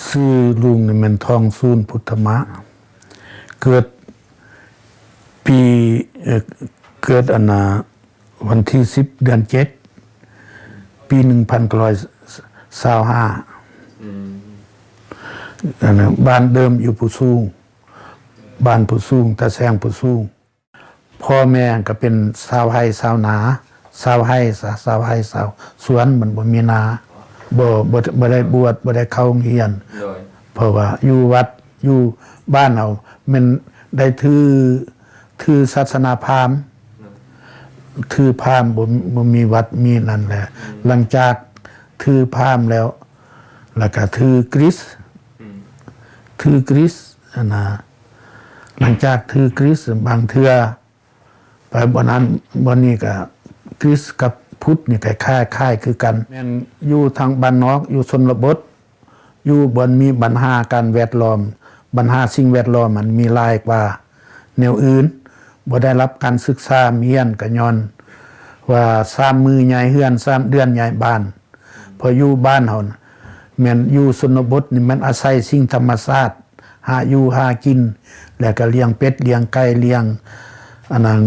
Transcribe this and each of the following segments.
ชื่อลุงนี่มันทองซูนพุทธมะเกิดปีเกิดวันที่10 เดือน 7 ปี 1925บ้านเดิมอยู่ผู้สูงบ้านผู้สูงตาแซงผู้สูงพ่อแม่ก็เป็นชาวไร่ชาวนาชาวไร่ชาวสวนมันบ่มีนาบ่ได้บวชบ่ได้เข้าโรงเรียนเพราะว่าอยู่วัดอยู่บ้านเอามันได้ถือศาสนาพราหมณ์ถือพราหมณ์บ่มีวัดมีนั่นแหละหลังจากถือพราหมณ์แล้วก็ถือคริสต์หลังจากถือคริสต์บางเทื่อไปบ่นั้นบ่นี้ก็คริสต์กับพุทธนี่คล้ายคือกันแม่นอยู่ทางบ้านนอกอยู่ชนบทอยู่บ่มีปัญหาการแวดล้อมปัญหาสิ่งแวดล้อมมันมีหลายกว่าแนวอื่นบ่ได้รับการศึกษาเรียนก็ย้อนว่า3มื้อใหญ่เฮือน3เดือนใหญ่บ้านพออยู่บ้านเฮาแม่นอยู่ชนบทนี่มันอาศัยสิ่งธรรมชาติหาอยู่หากินแล้วก็เลี้ยงเป็ดเลี้ยงไก่เลี้ยง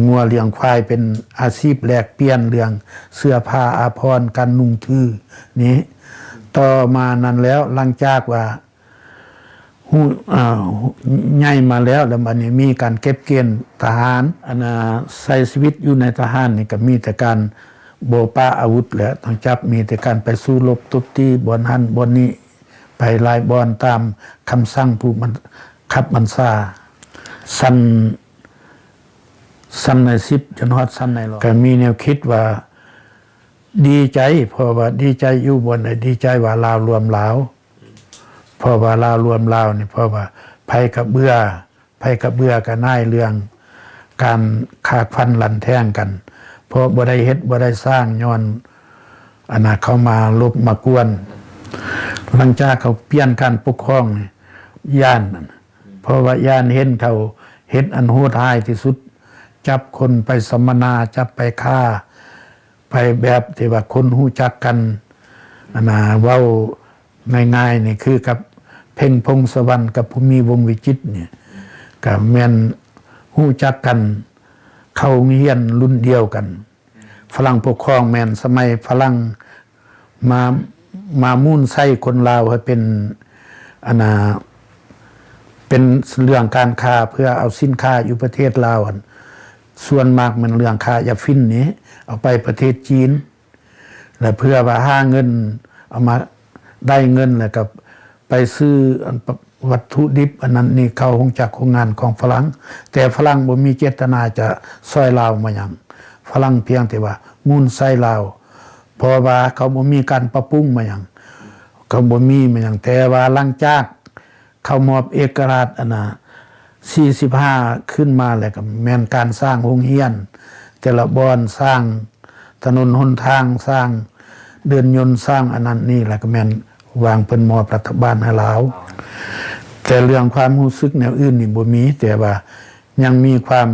งัวเลี้ยงควายเป็นอาชีพแลกเปลี่ยนเรื่องเสื้อผ้าอาภรณ์การนุ่งถือนี้ต่อมานั้นแล้วหลังจากว่าใหญ่มาแล้วบัดนี้มีการเก็บเกณฑ์ทหารใช้ชีวิตอยู่ในทหารนี่ก็มีแต่การโบป้าอาวุธแหละต้องจับมีแต่การไปสู้รบตบตีบ่อนหันบ่อนนี้ไปลายบ่อนตามคำสั่งผู้บัญชาสั้นใน10จนฮอดสั้นใน100ก็มีแนวคิดว่าดีใจเพราะว่าดีใจอยู่บนดีใจว่าลาวรวมลาวเพราะว่าลาวรวมลาวนี่เพราะว่าภัยกับเบื่อก็น่ายเรื่องการขาดฟันลันแท่งกันเพราะบ่ได้เฮ็ดบ่ได้สร้างย้อนเข้ามาลบมากวนหลังจากเขาเปลี่ยนการปกครองนี่ย่านเพราะว่าย่านเห็นเขาเฮ็ดอันโหดร้ายที่สุดจับคนไปสัมมนาจับไปฆ่าไปแบบที่ว่าคนฮู้จักกันเว้าง่ายๆนี่คือกับเพ่งพงศวรรณกับภูมิวงศ์วิจิตรเนี่ยก็แม่นฮู้จักกันเข้าโรงเรียนรุ่นเดียวกันฝรั่งปกครองแม่นสมัยฝรั่งมามุ่นใส่คนลาวให้เป็นเป็นเรื่องการค้าเพื่อเอาสินค้าอยู่ประเทศลาวส่วนมากมันเรื่องค้ายาฟินนี้เอาไปประเทศจีนแล้วเพื่อว่าหาเงินเอามาได้เงินแล้วก็ไปซื้อวัตถุดิบอันนั้นนี่เข้าห้องจักรโรงงานของฝรั่งแต่ฝรั่งบ่มีเจตนาจะซอยลาวมาหยังฝรั่งเพียงแต่ว่ามุ่นใส่ลาวเพราะว่าเขาบ่มีการปรับปรุงมาหยังเขาบ่มีมาหยังแต่ว่าหลังจากเขามอบเอกราช45ขึ้นมาแล้วก็แม่นการสร้างโรงเรียนแต่ละบ่อนสร้างถนนหนทางสร้างเดินยนต์สร้างอันนั้นนี่แหละก็แม่นวางเป็นมอบรัฐบาลให้ลาวแต่เรื่องความรู้สึกแนวอื่นนี่บ่มีแต่ว่ายังมีความ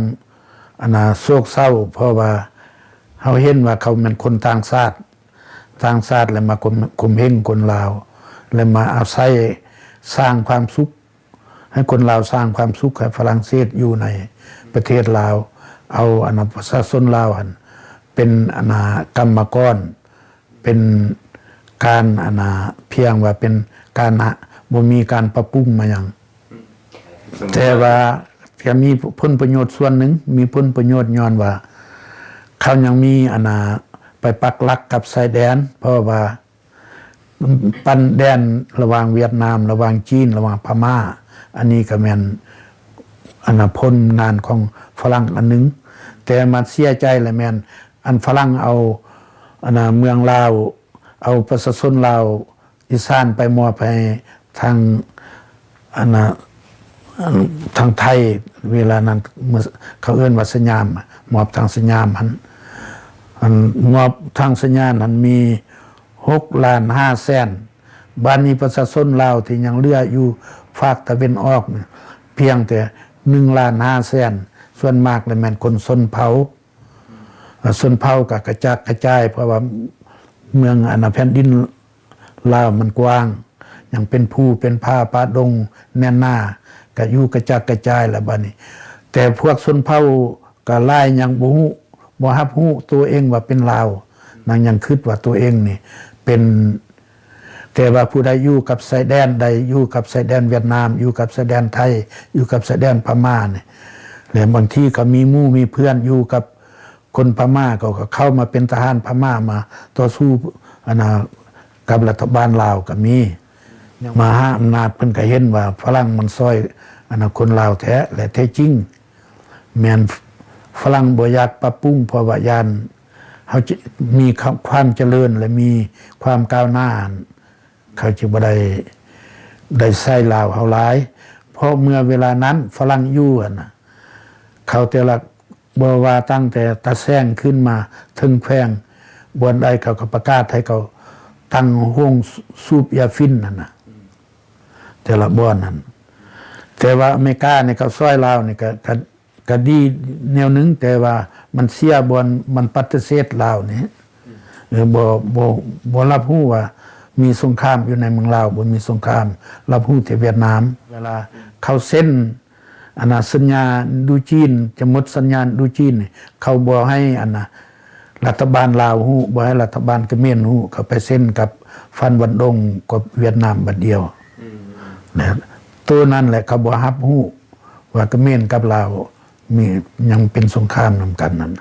โศกเศร้าเพราะว่าเฮาเห็นว่าเขาเป็นคนต่างชาติแล้วมาข่มเหงคนลาวแล้วมาอาศัยสร้างความสุขให้คนลาวสร้างความสุขให้ฝรั่งเศสอยู่ในประเทศลาวเอาประชาชนลาวเป็นกรรมกรเป็นการเพียงว่าเป็นการบ่มีการปรับปรุงมาหยังแต่ว่าจะมีผลประโยชน์ส่วนหนึ่งมีผลประโยชน์ย้อนว่าเขายังมีไปปักหลักกับชายแดนเพราะว่าปันแดนระหว่างเวียดนามระหว่างจีนระหว่างพม่าอันนี้ก็แม่นผลงานของฝรั่งอันนึงแต่มาเสียใจเลยแม่นฝรั่งเอาเมืองลาวเอาประชาชนลาวอีสานไปมอบให้ทางไทยเวลานั้นเขาเอื้อนว่าสัญญามมอบทางสัญญามมอบทางสัญญานั้นมี6,500,000บ้านนี้ประชาชนลาวที่ยังเหลืออยู่ภาคตะวันออกเพียงแต่1,500,000ส่วนมากเลยแม่นคนชนเผ่าก็กระจัดกระจายเพราะว่าเมืองแผ่นดินลาวมันกว้าง ยังเป็นผู้เป็นผ้าป่าดงแน่นหน้าก็อยู่กระจัดกระจายแล้วบัดนี้แต่พวกชนเผ่าก็หลายยังบ่ฮู้บ่รับรู้ตัวเองว่าเป็นลาวนางยังคิดว่าตัวเองนี่เป็นแต่ว่าผู้ใดอยู่กับชายแดนใดอยู่กับชายแดนเวียดนามอยู่กับชายแดนไทยอยู่กับชายแดนพม่าเนี่ยแล้วบางทีก็มีหมู่มีเพื่อนอยู่กับคนพม่าก็เข้ามาเป็นทหารพม่ามาต่อสู้กับรัฐบาลลาวก็มีมหาอำนาจเพิ่นก็เห็นว่าฝรั่งมันซอยคนลาวแท้และแท้จริงแม่นฝรั่งบ่อยากปรับปรุงเพราะว่ายานเฮามีความเจริญและมีความก้าวหน้าเขาจึงบ่ได้ใส่ลาวเฮาหลายเพราะเมื่อเวลานั้นฝรั่งอยู่เขาแต่ละบ่ว่าตั้งแต่ตะแซงขึ้นมาถึงแขวงบนใดเขาก็ประกาศให้เขาตั้งห้องสูบยาฟินนั่นน่ะแต่ละบ่อนนั้นแต่ว่าอเมริกาเนี่ยเขาซอยลาวนี่ก็ดีแนวนึงแต่ว่ามันเสียบ่อนมันปฏิเสธลาวนี่บ่รับรู้ว่ามีสงครามอยู่ในเมืองลาวบ่มีสงครามรับรู้แต่เวียดนามเวลาเขาเซ็นสัญญาดูจีนจะหมดสัญญาดูจีนเขาบ่ให้รัฐบาลลาวฮู้บ่ให้รัฐบาลเขมรฮู้เขาไปเซ็นกับฟันวันดงกับเวียดนามบัดเดียวนะตัวนั้นแหละเขาบ่รับฮู้ว่าเขมรกับลาวมียังเป็นสงครามนำกันนั่น